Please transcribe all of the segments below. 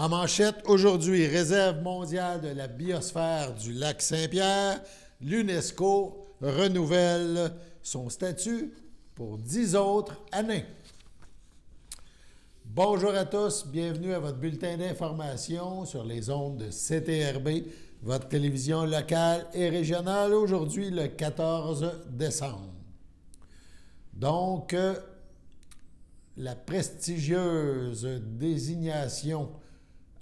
En manchette, aujourd'hui, réserve mondiale de la biosphère du lac Saint-Pierre, l'UNESCO renouvelle son statut pour 10 autres années. Bonjour à tous, bienvenue à votre bulletin d'information sur les ondes de CTRB, votre télévision locale et régionale, aujourd'hui le 14 décembre. Donc, la prestigieuse désignation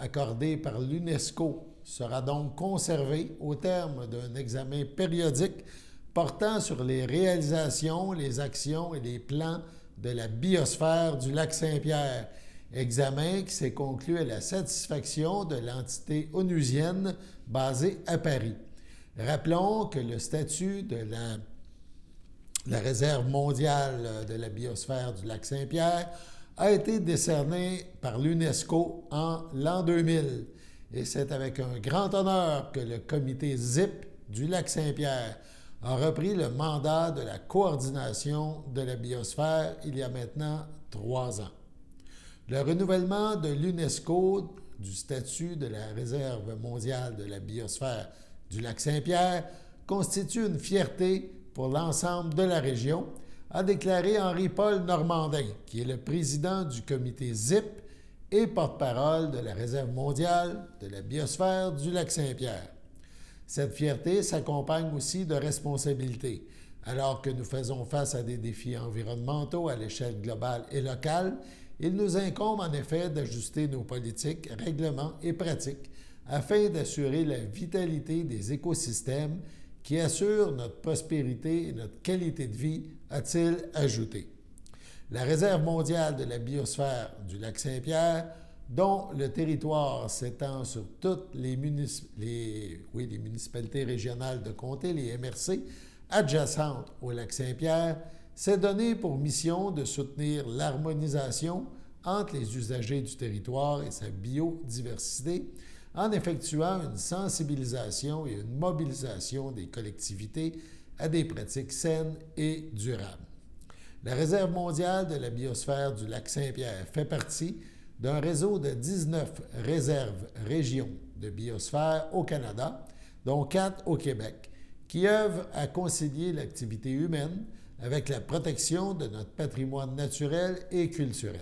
accordée par l'UNESCO sera donc conservée au terme d'un examen périodique portant sur les réalisations, les actions et les plans de la biosphère du lac Saint-Pierre. Examen qui s'est conclu à la satisfaction de l'entité onusienne basée à Paris. Rappelons que le statut de la réserve mondiale de la biosphère du lac Saint-Pierre a été décerné par l'UNESCO en l'an 2000. Et c'est avec un grand honneur que le comité ZIP du lac Saint-Pierre a repris le mandat de la coordination de la biosphère il y a maintenant 3 ans. Le renouvellement de l'UNESCO du statut de la réserve mondiale de la biosphère du lac Saint-Pierre constitue une fierté pour l'ensemble de la région, a déclaré Henri-Paul Normandin, qui est le président du comité ZIP et porte-parole de la réserve mondiale de la biosphère du lac Saint-Pierre. Cette fierté s'accompagne aussi de responsabilités. Alors que nous faisons face à des défis environnementaux à l'échelle globale et locale, il nous incombe en effet d'ajuster nos politiques, règlements et pratiques afin d'assurer la vitalité des écosystèmes qui assurent notre prospérité et notre qualité de vie, a-t-il ajouté. La réserve mondiale de la biosphère du lac Saint-Pierre, dont le territoire s'étend sur toutes les municipalités régionales de comté, les MRC, adjacentes au lac Saint-Pierre, s'est donné pour mission de soutenir l'harmonisation entre les usagers du territoire et sa biodiversité en effectuant une sensibilisation et une mobilisation des collectivités à des pratiques saines et durables. La réserve mondiale de la biosphère du lac Saint-Pierre fait partie d'un réseau de 19 réserves-régions de biosphère au Canada, dont 4 au Québec, qui œuvrent à concilier l'activité humaine avec la protection de notre patrimoine naturel et culturel.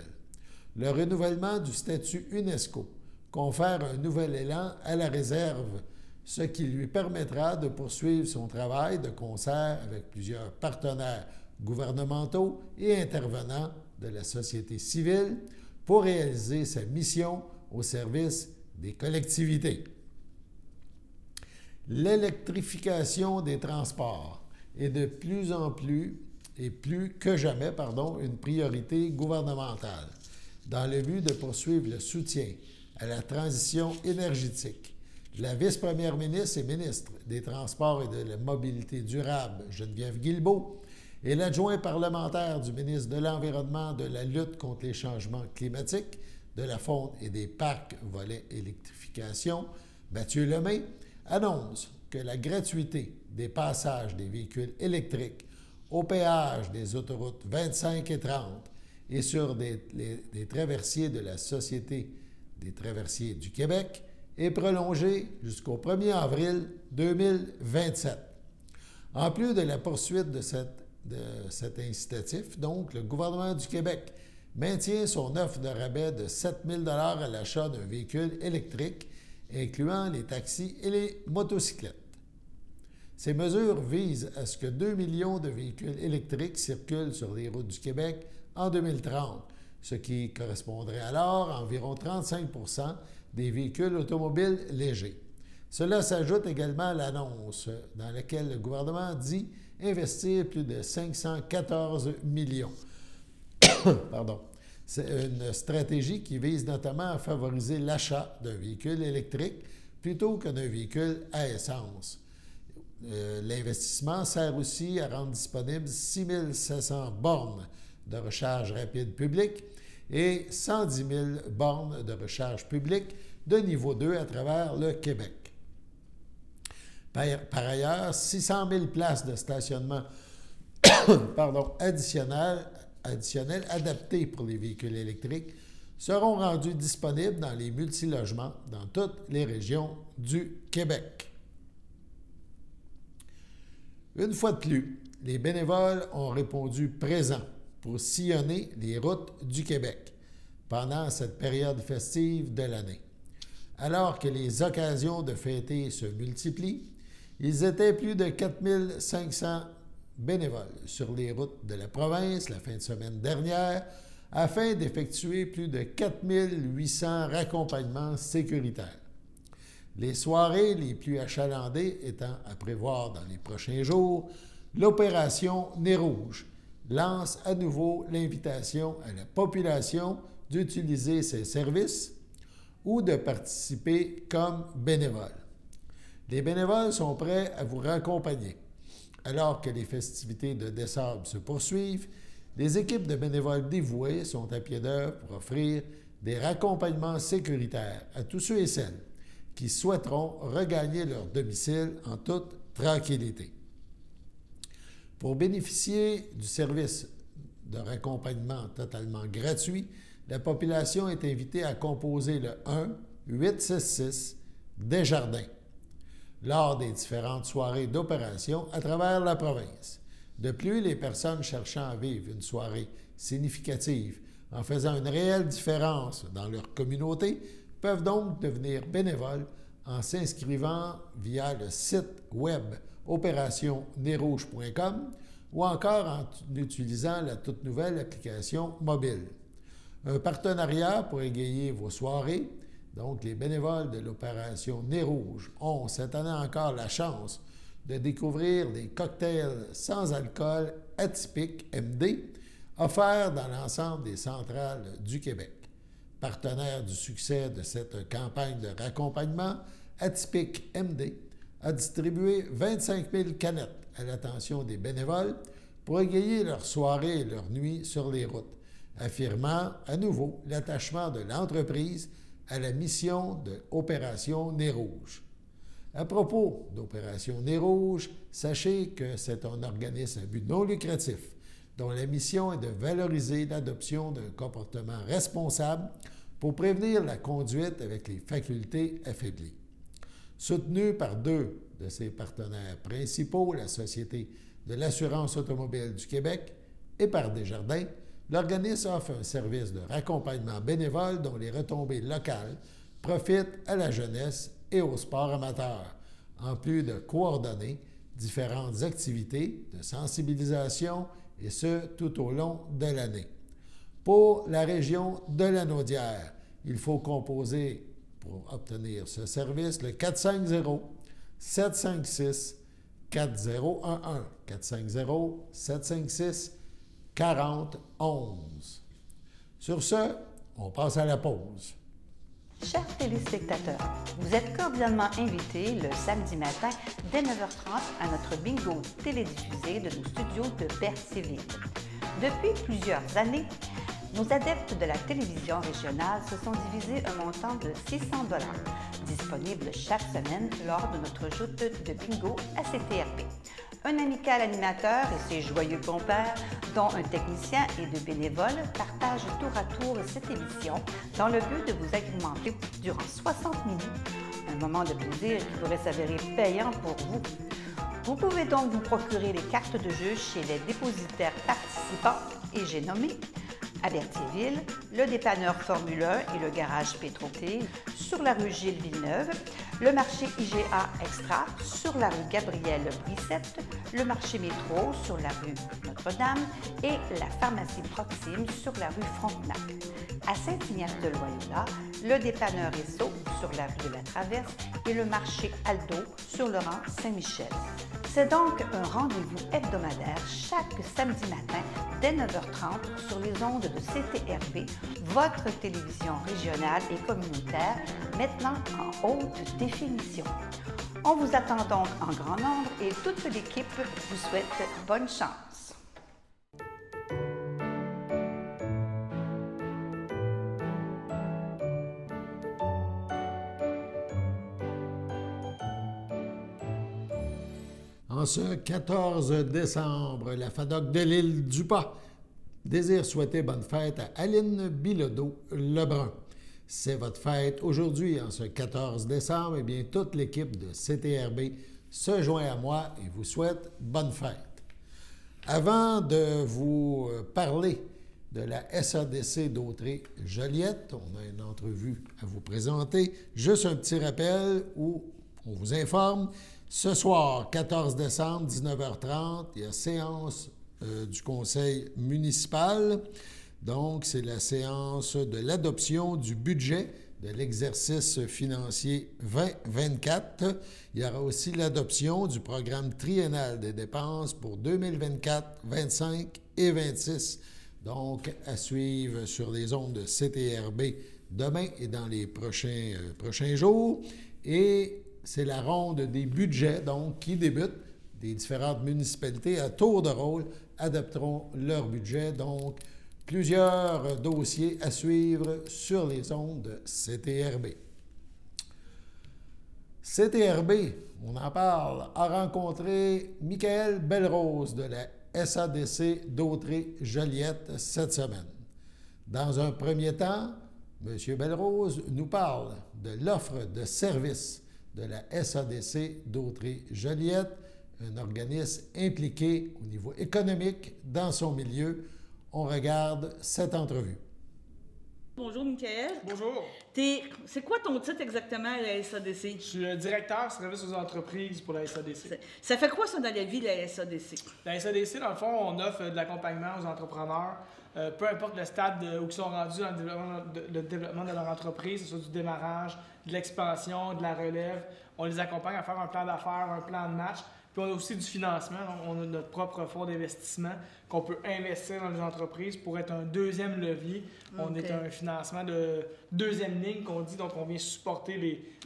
Le renouvellement du statut UNESCO confère un nouvel élan à la réserve, ce qui lui permettra de poursuivre son travail de concert avec plusieurs partenaires gouvernementaux et intervenants de la société civile pour réaliser sa mission au service des collectivités. L'électrification des transports est de plus en plus et plus que jamais, une priorité gouvernementale dans le but de poursuivre le soutien à la transition énergétique. La vice-première ministre et ministre des Transports et de la Mobilité durable, Geneviève Guilbeault, et l'adjoint parlementaire du ministre de l'Environnement, de la lutte contre les changements climatiques, de la faune et des parcs, volet électrification, Mathieu Lemay, annoncent que la gratuité des passages des véhicules électriques au péage des autoroutes 25 et 30 et sur des traversiers de la Société des traversiers du Québec est prolongée jusqu'au 1er avril 2027. En plus de la poursuite de cet incitatif, donc, le gouvernement du Québec maintient son offre de rabais de 7 000 $ à l'achat d'un véhicule électrique, incluant les taxis et les motocyclettes. Ces mesures visent à ce que 2 millions de véhicules électriques circulent sur les routes du Québec en 2030, ce qui correspondrait alors à environ 35 % des véhicules automobiles légers. Cela s'ajoute également à l'annonce dans laquelle le gouvernement dit investir plus de 514 millions. C'est une stratégie qui vise notamment à favoriser l'achat d'un véhicule électrique plutôt que d'un véhicule à essence. L'investissement sert aussi à rendre disponibles 6 700 bornes de recharge rapide publique et 110 000 bornes de recharge publique de niveau 2 à travers le Québec. Par ailleurs, 600 000 places de stationnement additionnelles adaptées pour les véhicules électriques seront rendus disponibles dans les multilogements dans toutes les régions du Québec. Une fois de plus, les bénévoles ont répondu présents pour sillonner les routes du Québec pendant cette période festive de l'année. Alors que les occasions de fêter se multiplient, ils étaient plus de 4 500 bénévoles sur les routes de la province la fin de semaine dernière afin d'effectuer plus de 4 800 raccompagnements sécuritaires. Les soirées les plus achalandées étant à prévoir dans les prochains jours, l'opération Nez Rouge lance à nouveau l'invitation à la population d'utiliser ses services ou de participer comme bénévoles. Les bénévoles sont prêts à vous raccompagner. Alors que les festivités de Dessable se poursuivent, les équipes de bénévoles dévoués sont à pied d'œuvre pour offrir des raccompagnements sécuritaires à tous ceux et celles qui souhaiteront regagner leur domicile en toute tranquillité. Pour bénéficier du service de raccompagnement totalement gratuit, la population est invitée à composer le 1-866 Desjardins lors des différentes soirées d'opération à travers la province. De plus, les personnes cherchant à vivre une soirée significative en faisant une réelle différence dans leur communauté peuvent donc devenir bénévoles en s'inscrivant via le site web opérationnerouge.com ou encore en utilisant la toute nouvelle application mobile. Un partenariat pour égayer vos soirées. Donc, les bénévoles de l'opération Nez Rouge ont cette année encore la chance de découvrir les cocktails sans alcool atypiques MD offerts dans l'ensemble des centrales du Québec. Partenaire du succès de cette campagne de raccompagnement, Atypique MD a distribué 25 000 canettes à l'attention des bénévoles pour égayer leurs soirées et leurs nuits sur les routes, affirmant à nouveau l'attachement de l'entreprise à la mission de Opération Nez Rouge. À propos d'Opération Nez Rouge, sachez que c'est un organisme à but non lucratif dont la mission est de valoriser l'adoption d'un comportement responsable pour prévenir la conduite avec les facultés affaiblies. Soutenu par deux de ses partenaires principaux, la Société de l'assurance automobile du Québec et par Desjardins, l'organisme offre un service de raccompagnement bénévole dont les retombées locales profitent à la jeunesse et au sport amateur, en plus de coordonner différentes activités de sensibilisation et ce, tout au long de l'année. Pour la région de la Naudière, il faut composer pour obtenir ce service le 450-756-4011. 450-756-4011. Sur ce, on passe à la pause. Chers téléspectateurs, vous êtes cordialement invités le samedi matin dès 9h30 à notre bingo télédiffusé de nos studios de Berthierville. Depuis plusieurs années, nos adeptes de la télévision régionale se sont divisés un montant de 600 $, disponible chaque semaine lors de notre joute de bingo à CTRP. Un amical animateur et ses joyeux compères, dont un technicien et deux bénévoles, partagent tour à tour cette émission dans le but de vous agrémenter durant 60 minutes. Un moment de plaisir qui pourrait s'avérer payant pour vous. Vous pouvez donc vous procurer les cartes de jeu chez les dépositaires participants et j'ai nommé à Berthierville, le dépanneur Formule 1 et le garage Pétroté, sur la rue Gilles Villeneuve, le marché IGA Extra sur la rue Gabrielle Brissette, le marché Métro sur la rue Notre-Dame et la pharmacie Proxime sur la rue Frontenac. À Saint-Ignace-de-Loyola, le dépanneur Esso sur la rue de la Traverse et le marché Aldo sur le rang Saint-Michel. C'est donc un rendez-vous hebdomadaire chaque samedi matin dès 9h30 sur les ondes de CTRP, votre télévision régionale et communautaire, maintenant en haute définition. On vous attend donc en grand nombre et toute l'équipe vous souhaite bonne chance. En ce 14 décembre, la FADOC de l'île du Pas désire souhaiter bonne fête à Aline Bilodeau-Lebrun. C'est votre fête aujourd'hui, en ce 14 décembre. Eh bien, toute l'équipe de CTRB se joint à moi et vous souhaite bonne fête. Avant de vous parler de la SADC d'Autrey-Joliette, on a une entrevue à vous présenter. Juste un petit rappel où on vous informe. Ce soir, 14 décembre, 19h30, il y a séance du conseil municipal. Donc, c'est la séance de l'adoption du budget de l'exercice financier 2024. Il y aura aussi l'adoption du programme triennal des dépenses pour 2024, 25 et 26. Donc, à suivre sur les ondes de CTRB demain et dans les prochains jours. Et c'est la ronde des budgets, donc, qui débute. Des différentes municipalités à tour de rôle adopteront leur budget. Donc, plusieurs dossiers à suivre sur les ondes de CTRB. CTRB, on en parle, a rencontré Michael Belrose de la SADC d'Autrey-Joliette cette semaine. Dans un premier temps, M. Belrose nous parle de l'offre de service de la SADC d'Autrey-Joliette, un organisme impliqué au niveau économique dans son milieu. On regarde cette entrevue. Bonjour, Michael. Bonjour. C'est quoi ton titre exactement à la SADC? Je suis directeur service aux entreprises pour la SADC. Ça fait quoi ça dans la vie de la SADC? La SADC, dans le fond, on offre de l'accompagnement aux entrepreneurs, peu importe le stade où ils sont rendus dans le développement de leur entreprise, que ce soit du démarrage, de l'expansion, de la relève. On les accompagne à faire un plan d'affaires, un plan de match. Puis on a aussi du financement. On a notre propre fonds d'investissement qu'on peut investir dans les entreprises pour être un deuxième levier. On est un financement de deuxième ligne qu'on dit, donc on vient supporter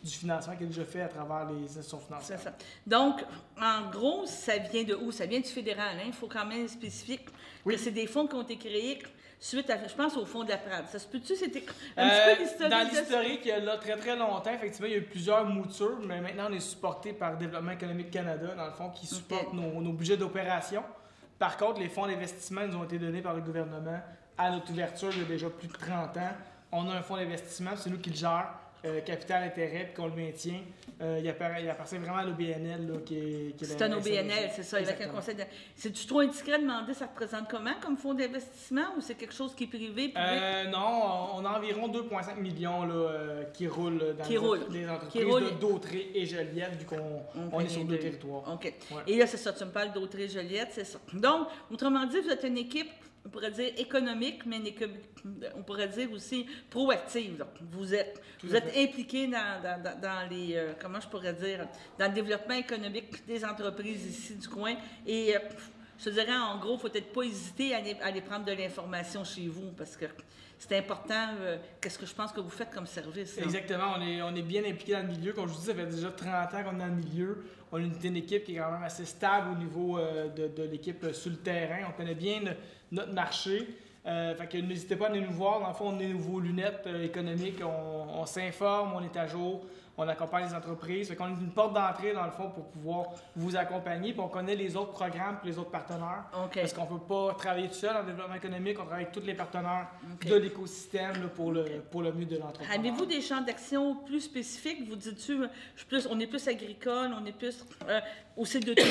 du financement qui est déjà fait à travers les institutions financières. C'est ça. Donc, en gros, ça vient de où? Ça vient du fédéral. Hein? Il faut quand même spécifier que c'est des fonds qui ont été créés suite à, je pense, au fond de la PRAD. Ça se peut-tu? C'était un petit peu l'historique. Dans l'historique, là, très très longtemps, effectivement, il y a eu plusieurs moutures, mais maintenant, on est supporté par Développement économique Canada, dans le fond, qui supporte nos budgets d'opération. Par contre, les fonds d'investissement nous ont été donnés par le gouvernement à notre ouverture il y a déjà plus de 30 ans. On a un fonds d'investissement, c'est nous qui le gère, capital intérêt, puis qu'on le maintient. Il appartient vraiment à l'OBNL. Là, qui est c'est un OBNL, c'est ça. Avec un conseil de... C'est-tu trop indiscret de demander ça représente comment comme fonds d'investissement ou c'est quelque chose qui est privé? Non, on a environ 2,5 millions là, qui roulent dans les entreprises d'Autrey et Joliette, vu qu'on est sur deux territoires. OK. Ouais. Et là, c'est ça, tu me parles d'Autrey-Joliette, c'est ça. Donc, autrement dit, vous êtes une équipe, on pourrait dire économique, mais on pourrait dire aussi proactive. Donc, vous êtes impliqué dans les, comment je pourrais dire, dans le développement économique des entreprises ici du coin. Et je te dirais, en gros, il ne faut peut-être pas hésiter à aller prendre de l'information chez vous parce que c'est important, qu'est-ce que je pense que vous faites comme service. Là. Exactement, on est bien impliqué dans le milieu. Comme je vous dis, ça fait déjà 30 ans qu'on est dans le milieu. On est une équipe qui est quand même assez stable au niveau de l'équipe sur le terrain. On connaît bien notre marché. Fait que n'hésitez pas à venir nous voir. Dans le fond, on est vos lunettes économiques. On s'informe, on est à jour. On accompagne les entreprises. Fait qu'on est une porte d'entrée, dans le fond, pour pouvoir vous accompagner. Puis on connaît les autres programmes et les autres partenaires. Okay. Parce qu'on ne peut pas travailler tout seul en développement économique. On travaille avec tous les partenaires de l'écosystème là, pour le mieux de l'entreprise. Avez-vous des champs d'action plus spécifiques? Vous dites-tu, on est plus agricole, on est plus... aussi de tout.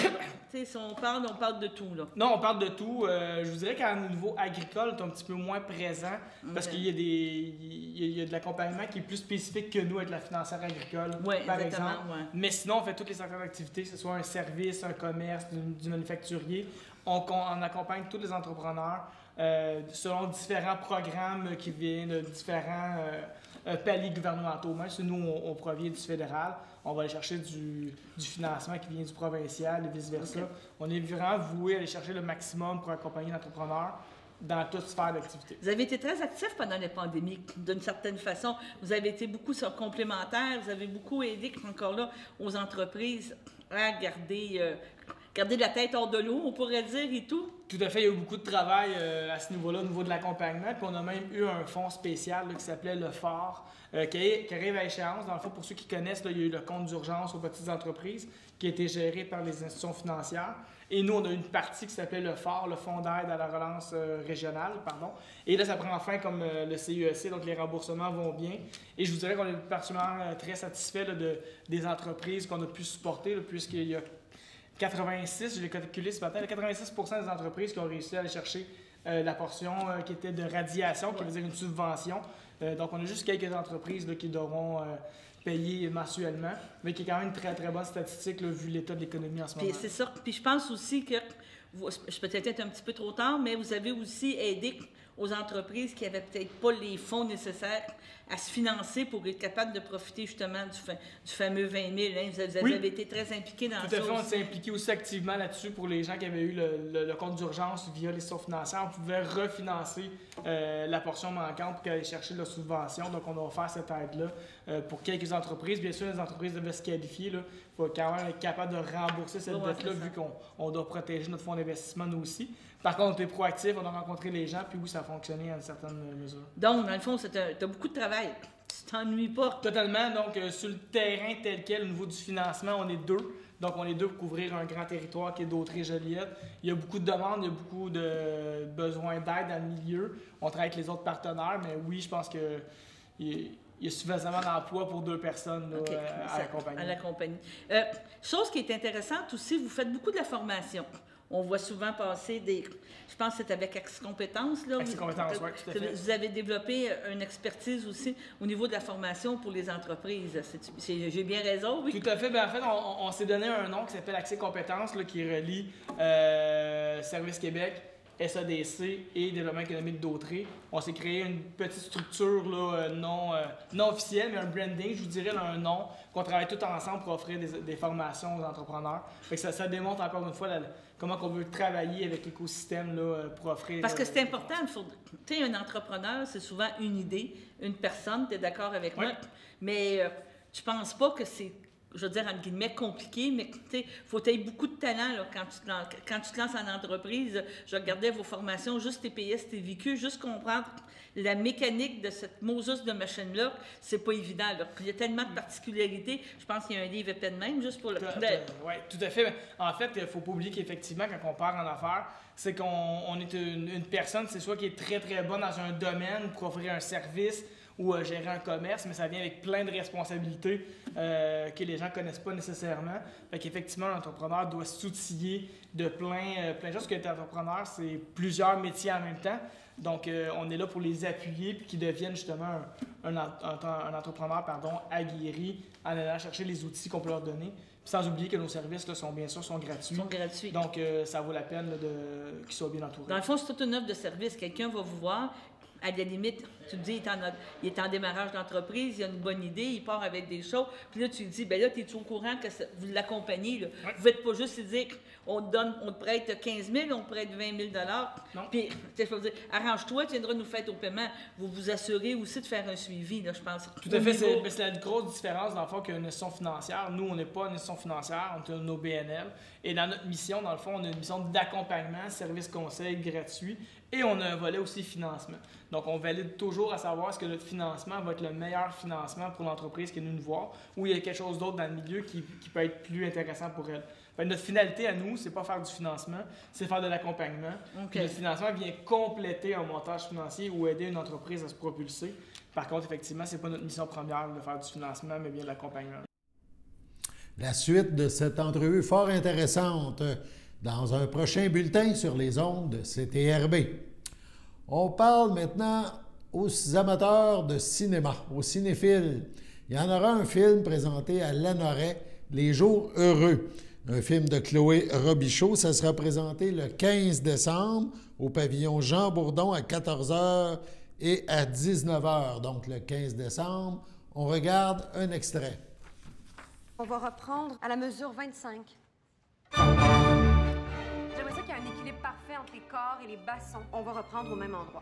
Si on parle de tout. Là. Non, on parle de tout. Je vous dirais qu'à un niveau agricole, on est un petit peu moins présent parce qu'il y a de l'accompagnement qui est plus spécifique que nous avec la financière agricole, par exemple. Ouais. Mais sinon, on fait toutes les secteurs d'activité, que ce soit un service, un commerce, du manufacturier. On accompagne tous les entrepreneurs selon différents programmes qui viennent de différents paliers gouvernementaux. Même si nous, on provient du fédéral, on va aller chercher du financement qui vient du provincial et vice-versa. Okay. On est vraiment voué à aller chercher le maximum pour accompagner l'entrepreneur dans toute sphère d'activité. Vous avez été très actif pendant la pandémie, d'une certaine façon. Vous avez été beaucoup complémentaire, vous avez beaucoup aidé, encore là, aux entreprises à garder la tête hors de l'eau, on pourrait dire, et tout. Tout à fait, il y a eu beaucoup de travail à ce niveau-là, au niveau de l'accompagnement. Puis on a même eu un fonds spécial là, qui s'appelait le FOR, qui arrive à échéance. Dans le fond, pour ceux qui connaissent, là, il y a eu le compte d'urgence aux petites entreprises qui a été géré par les institutions financières. Et nous, on a une partie qui s'appelait le FAR, le Fonds d'aide à la relance régionale, pardon. Et là, ça prend fin comme le CEEC, donc les remboursements vont bien. Et je vous dirais qu'on est particulièrement très satisfait des entreprises qu'on a pu supporter, puisqu'il y a 86, je l'ai calculé ce matin, 86% des entreprises qui ont réussi à aller chercher la portion qui était de radiation, qui veut dire une subvention. Donc, on a juste quelques entreprises là, qui devront payer mensuellement, mais qui est quand même une très, très bonne statistique là, vu l'état de l'économie en ce moment. Puis c'est ça. Puis je pense aussi que, je peux peut-être être un petit peu trop tard, mais vous avez aussi aidé aux entreprises qui n'avaient peut-être pas les fonds nécessaires à se financer pour être capable de profiter justement du fameux 20 000. Hein. Vous avez été très impliqués dans ça. Tout à fait, on s'est impliqué aussi activement là-dessus pour les gens qui avaient eu le compte d'urgence via les sources financières. On pouvait refinancer la portion manquante pour aller chercher la subvention. Donc, on a offert cette aide-là pour quelques entreprises. Bien sûr, les entreprises devaient se qualifier. Il faut quand même être capable de rembourser cette dette-là vu qu'on doit protéger notre fonds d'investissement nous aussi. Par contre, on était proactif, on a rencontré les gens, puis oui, ça a fonctionné à une certaine mesure. Donc, dans le fond, tu as beaucoup de travail. Tu t'ennuies pas. Totalement. Donc, sur le terrain tel quel, au niveau du financement, on est deux. Donc, on est deux pour couvrir un grand territoire qui est Dautrey-Joliette. Il y a beaucoup de demandes, il y a beaucoup de besoins d'aide dans le milieu. On travaille avec les autres partenaires, mais oui, je pense qu'il y a suffisamment d'emplois pour 2 personnes là, à la compagnie. À la compagnie. Chose qui est intéressante aussi, vous faites beaucoup de la formation. On voit souvent passer des... Je pense que c'est avec Accès Compétences. Accès Compétences, oui, tout à fait. Vous avez développé une expertise aussi au niveau de la formation pour les entreprises. J'ai bien raison, oui? Tout à fait. Bien, en fait, on s'est donné un nom qui s'appelle Accès Compétences, là, qui relie Service Québec, SADC et Développement économique d'Autrey. On s'est créé une petite structure là, non officielle, mais un branding, je vous dirais, là, un nom, qu'on travaille tous ensemble pour offrir des formations aux entrepreneurs. Fait que ça démontre encore une fois comment on veut travailler avec l'écosystème là, pour offrir... Parce que c'est important. Tu sais, un entrepreneur, c'est souvent une idée, une personne, tu es d'accord avec moi, mais je pense pas que c'est... je veux dire, entre guillemets, compliqué, mais tu sais, il faut avoir beaucoup de talent là, quand tu te lances en entreprise. Je regardais vos formations, juste TPS, TVQ, juste comprendre la mécanique de cette Moses de machine-là, c'est pas évident. Là. Il y a tellement de particularités. Je pense qu'il y a un livre épais de même, juste pour le... Oui, tout à fait. En fait, il ne faut pas oublier qu'effectivement, quand on part en affaires, c'est qu'on est une personne, c'est soit qui est très, très bonne dans un domaine pour offrir un service, ou gérer un commerce, mais ça vient avec plein de responsabilités que les gens ne connaissent pas nécessairement. Fait qu'effectivement, l'entrepreneur doit s'outiller de plein de choses. Parce que l'être entrepreneur, c'est plusieurs métiers en même temps. Donc, on est là pour les appuyer puis qu'ils deviennent justement un entrepreneur aguerri en allant chercher les outils qu'on peut leur donner. Puis sans oublier que nos services là, sont gratuits. Donc, ça vaut la peine là, qu'ils soient bien entourés. Dans le fond, c'est toute une offre de service. Quelqu'un va vous voir. À la limite, tu te dis, il est en démarrage d'entreprise, il a une bonne idée, il part avec des choses. Puis là, tu te dis, bien là, tu es au courant que vous l'accompagnez. Là. Ouais. Vous ne faites pas juste se dire, on te prête 15 000, on te prête 20 000 $. Puis, je peux vous dire, arrange-toi, tu viendras nous faire au paiement. Vous vous assurez aussi de faire un suivi, là, je pense. Tout à fait. C'est la grosse différence, dans le fond, qu'une institution financière. Nous, on n'est pas une institution financière, on est une OBNL. Et dans notre mission, dans le fond, on a une mission d'accompagnement, service conseil gratuit. Et on a un volet aussi financement. Donc, on valide toujours à savoir est-ce que notre financement va être le meilleur financement pour l'entreprise qui est venue nous voir ou il y a quelque chose d'autre dans le milieu qui peut être plus intéressant pour elle. Fait que notre finalité à nous, c'est pas faire du financement, c'est faire de l'accompagnement. Puis le financement vient compléter un montage financier ou aider une entreprise à se propulser. Par contre, effectivement, c'est pas notre mission première de faire du financement, mais bien de l'accompagnement. La suite de cette entrevue fort intéressante dans un prochain bulletin sur les ondes de CTRB. On parle maintenant aux amateurs de cinéma, aux cinéphiles. Il y en aura un film présenté à Lanoret, Les Jours Heureux. Un film de Chloé Robichaud. Ça sera présenté le 15 décembre au pavillon Jean Bourdon à 14h et à 19h. Donc le 15 décembre. On regarde un extrait. On va reprendre à la mesure 25. J'aimerais ça qu'il y ait un équilibre parfait entre les corps et les bassons. On va reprendre au même endroit.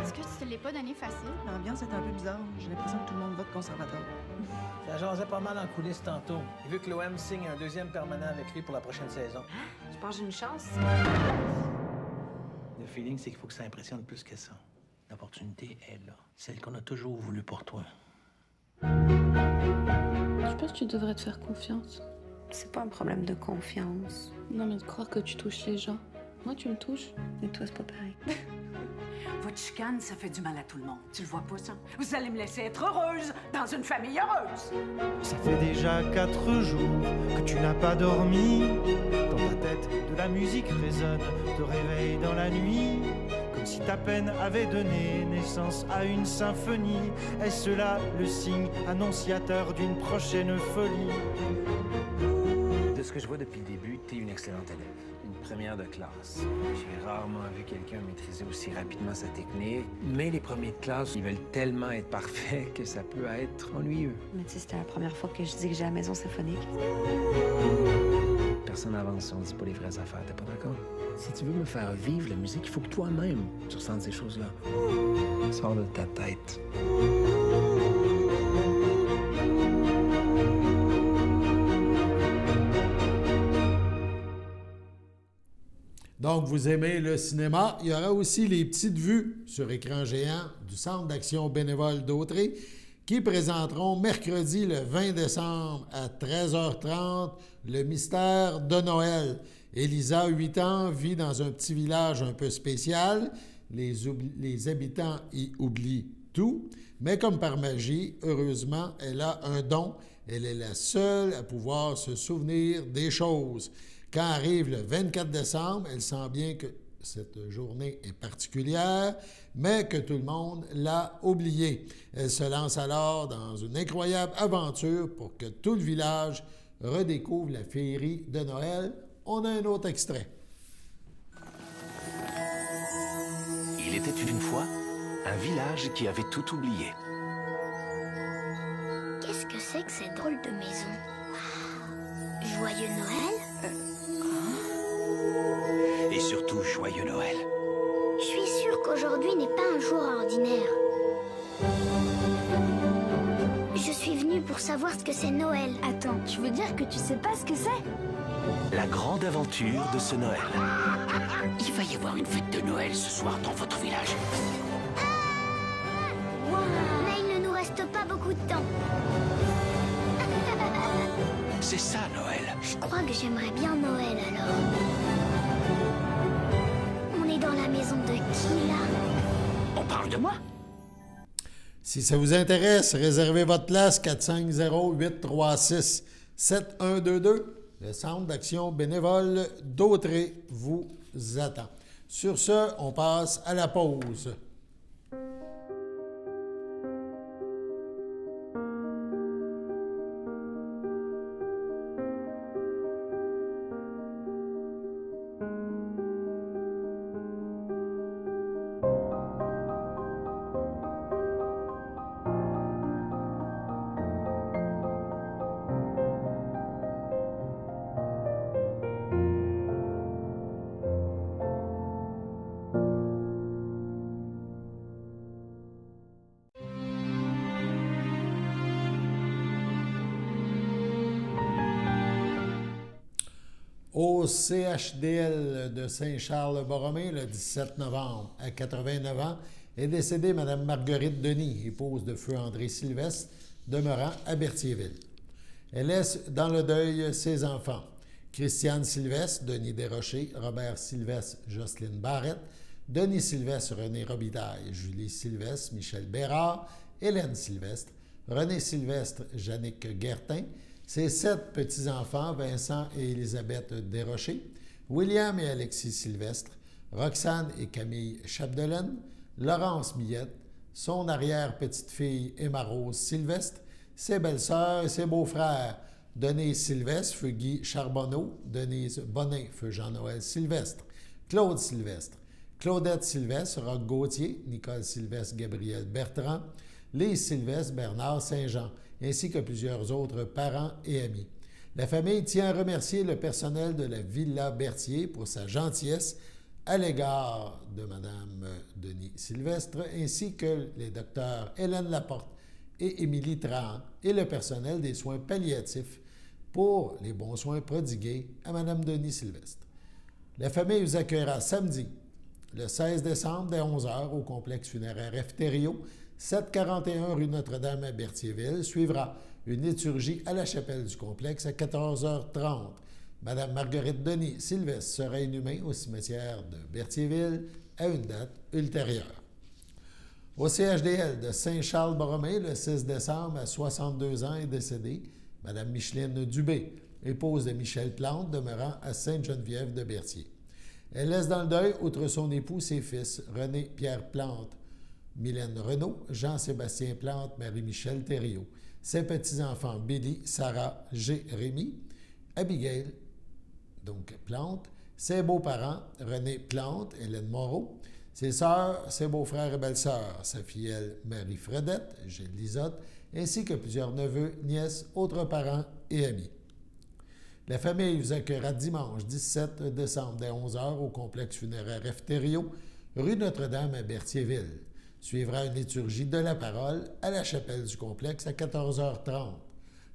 Est-ce que tu te l'es pas donné facile? L'ambiance est un peu bizarre. J'ai l'impression que tout le monde vote conservateur. Ça jasait pas mal en coulisses tantôt. Il veut que l'OM signe un 2e permanent avec lui pour la prochaine saison. Hein? Tu penses que j'ai une chance? Le feeling, c'est qu'il faut que ça impressionne plus que ça. L'opportunité est là. Celle qu'on a toujours voulu pour toi. Je pense que tu devrais te faire confiance. C'est pas un problème de confiance. Non, mais de croire que tu touches les gens. Moi, tu me touches. Et toi, c'est pas pareil. Votre chicane, ça fait du mal à tout le monde. Tu le vois pas, ça? Vous allez me laisser être heureuse dans une famille heureuse. Ça fait déjà 4 jours que tu n'as pas dormi. Dans ta tête, de la musique résonne, te réveille dans la nuit. Comme si ta peine avait donné naissance à une symphonie. Est-ce là le signe annonciateur d'une prochaine folie? De ce que je vois depuis le début, t'es une excellente élève. Une première de classe. J'ai rarement vu quelqu'un maîtriser aussi rapidement sa technique. Mais les premiers de classe, ils veulent tellement être parfaits que ça peut être ennuyeux. Mais tu sais, c'était la première fois que je dis que j'ai la maison symphonique. Personne n'avance si on dit pas les vraies affaires, t'es pas d'accord? Si tu veux me faire vivre la musique, il faut que toi-même, tu ressentes ces choses-là. Sors de ta tête. Donc, vous aimez le cinéma. Il y aura aussi les petites vues sur écran géant du Centre d'action bénévole d'Autrey qui présenteront mercredi le 20 décembre à 13h30 le mystère de Noël. Elisa, 8 ans, vit dans un petit village un peu spécial. Les habitants y oublient tout. Mais comme par magie, heureusement, elle a un don. Elle est la seule à pouvoir se souvenir des choses. Quand arrive le 24 décembre, elle sent bien que cette journée est particulière, mais que tout le monde l'a oubliée. Elle se lance alors dans une incroyable aventure pour que tout le village redécouvre la féerie de Noël. On a un autre extrait. Il était une fois un village qui avait tout oublié. Qu'est-ce que c'est que cette drôle de maison? Wow. Joyeux Noël? Et surtout, joyeux Noël. Je suis sûre qu'aujourd'hui n'est pas un jour ordinaire. Je suis venue pour savoir ce que c'est Noël. Attends, tu veux dire que tu sais pas ce que c'est? La grande aventure de ce Noël. Il va y avoir une fête de Noël ce soir dans votre village. Wow. Mais il ne nous reste pas beaucoup de temps. C'est ça, Noël. Je crois que j'aimerais bien Noël, alors. On est dans la maison de qui, là? On parle de moi? Si ça vous intéresse, réservez votre place 450-836-7122. Le Centre d'action bénévole d'Autrey vous attend. Sur ce, on passe à la pause. Au CHDL de Saint-Charles-Borromée, le 17 novembre, à 89 ans, est décédée Mme Marguerite Denis, épouse de feu André Sylvestre, demeurant à Berthierville. Elle laisse dans le deuil ses enfants, Christiane Sylvestre, Denis Desrochers, Robert Sylvestre, Jocelyne Barrette, Denis Sylvestre, René Robitaille, Julie Sylvestre, Michel Bérard, Hélène Sylvestre, René Sylvestre, Jannick Guertin, ses 7 petits-enfants, Vincent et Élisabeth Desrochers, William et Alexis Sylvestre, Roxane et Camille Chapdelaine, Laurence Millette, son arrière-petite-fille Emma-Rose Sylvestre, ses belles-sœurs et ses beaux-frères, Denise Sylvestre, feu Guy Charbonneau, Denise Bonnet, feu Jean-Noël Sylvestre, Claude Sylvestre, Claudette Sylvestre, Roch Gauthier, Nicole Sylvestre, Gabriel Bertrand, Lise Sylvestre, Bernard Saint-Jean, ainsi que plusieurs autres parents et amis. La famille tient à remercier le personnel de la Villa Berthier pour sa gentillesse à l'égard de Mme Denis Sylvestre, ainsi que les docteurs Hélène Laporte et Émilie Trahan et le personnel des soins palliatifs pour les bons soins prodigués à Mme Denis Sylvestre. La famille vous accueillera samedi, le 16 décembre, dès 11h, au complexe funéraire Efterio, 741 rue Notre-Dame à Berthierville. Suivra une liturgie à la chapelle du complexe à 14h30. Madame Marguerite Denis Sylvestre sera inhumée au cimetière de Berthierville à une date ultérieure. Au CHDL de Saint-Charles-Borromée, le 6 décembre, à 62 ans, est décédée Madame Micheline Dubé, épouse de Michel Plante, demeurant à Sainte-Geneviève de Berthier. Elle laisse dans le deuil, outre son époux, ses fils, René-Pierre Plante, Mylène Renaud, Jean-Sébastien Plante, Marie-Michel Thériault, ses petits-enfants Billy, Sarah, Jérémy, Abigail, donc Plante, ses beaux-parents, René Plante, Hélène Moreau, ses sœurs, ses beaux-frères et belles-sœurs, sa filleule Marie-Fredette, Gilles Lisotte, ainsi que plusieurs neveux, nièces, autres parents et amis. La famille vous accueillera dimanche 17 décembre dès 11h au complexe funéraire F. Thériault, rue Notre-Dame à Berthierville. Suivra une liturgie de la parole à la chapelle du complexe à 14h30.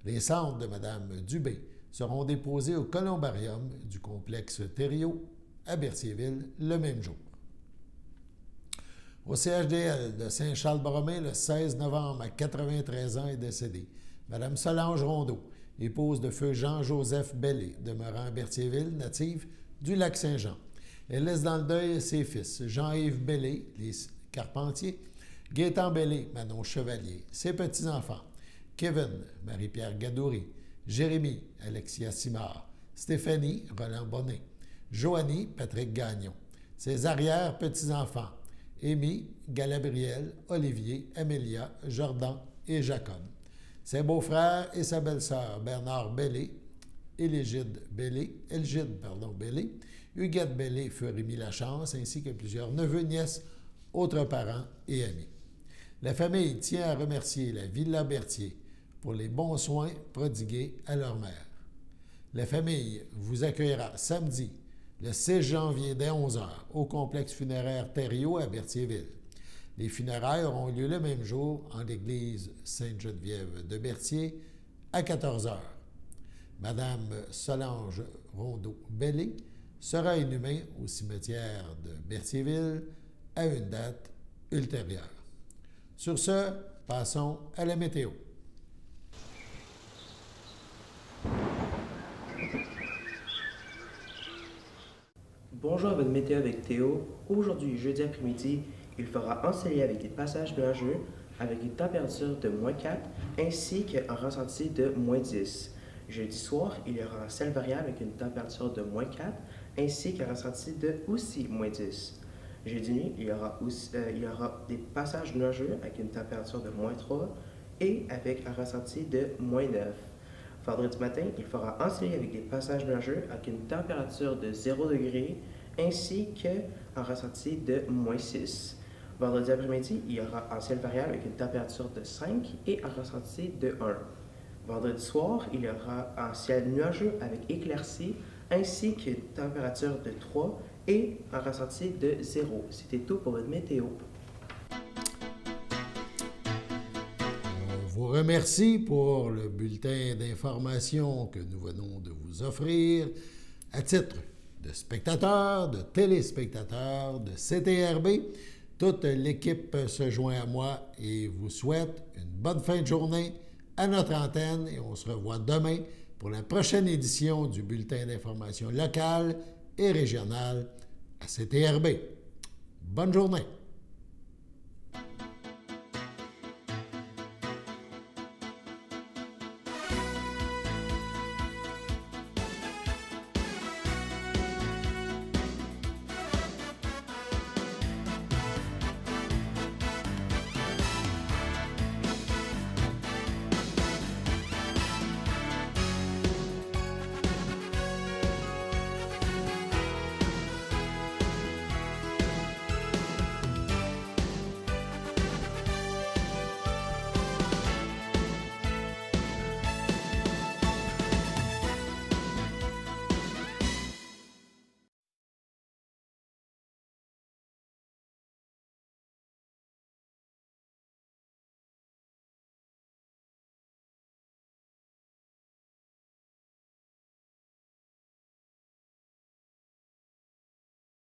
Les cendres de Mme Dubé seront déposées au columbarium du complexe Thériault à Berthierville le même jour. Au CHDL de Saint-Charles-Borromée, le 16 novembre, à 93 ans, est décédée Mme Solange Rondeau, épouse de feu Jean-Joseph Bellé, demeurant à Berthierville, native du Lac-Saint-Jean. Elle laisse dans le deuil ses fils, Jean-Yves Bellé, les Carpentiers, Gaétan Bellé, Manon Chevalier, ses petits-enfants, Kevin, Marie-Pierre Gadoury, Jérémy, Alexia Simard, Stéphanie, Roland Bonnet, Joanie, Patrick Gagnon, ses arrière-petits-enfants, Amy, Galabriel, Olivier, Amélia, Jordan et Jacob. Ses beaux-frères et sa belle-sœur, Bernard Bellé, Elgide Bellé, Huguette Bellé, Rémy Lachance, ainsi que plusieurs neveux, nièces, autres parents et amis. La famille tient à remercier la Villa Berthier pour les bons soins prodigués à leur mère. La famille vous accueillera samedi, le 6 janvier dès 11h, au complexe funéraire Thériault à Berthierville. Les funérailles auront lieu le même jour en l'église Sainte-Geneviève de Berthier à 14h. Madame Solange Rondeau-Bellé sera inhumée au cimetière de Berthierville à une date ultérieure. Sur ce, passons à la météo. Bonjour à votre météo avec Théo. Aujourd'hui, jeudi après-midi, il fera ensoleillé avec des passages nuageux, avec une température de -4 ainsi qu'un ressenti de -10. Jeudi soir, il y aura un ciel variable avec une température de -4 ainsi qu'un ressenti de aussi -10. Jeudi nuit, il y aura des passages nuageux avec une température de -3 et avec un ressenti de -9. Vendredi matin, il fera ensoleillé avec des passages nuageux avec une température de 0 degré ainsi qu'un ressenti de -6. Vendredi après-midi, il y aura un ciel variable avec une température de 5 et un ressenti de 1. Vendredi soir, il y aura un ciel nuageux avec éclaircies ainsi qu'une température de 3 et un ressenti de 0. C'était tout pour votre météo. On vous remercie pour le bulletin d'information que nous venons de vous offrir à titre de spectateurs, de téléspectateurs, de CTRB. Toute l'équipe se joint à moi et vous souhaite une bonne fin de journée à notre antenne et on se revoit demain pour la prochaine édition du bulletin d'information locale et régionale à CTRB. Bonne journée!